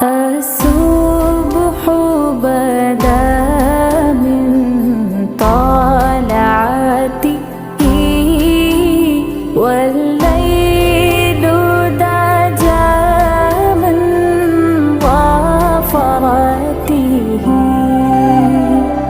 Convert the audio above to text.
الصبح بدا من طلعته والليل دجى من ظفرته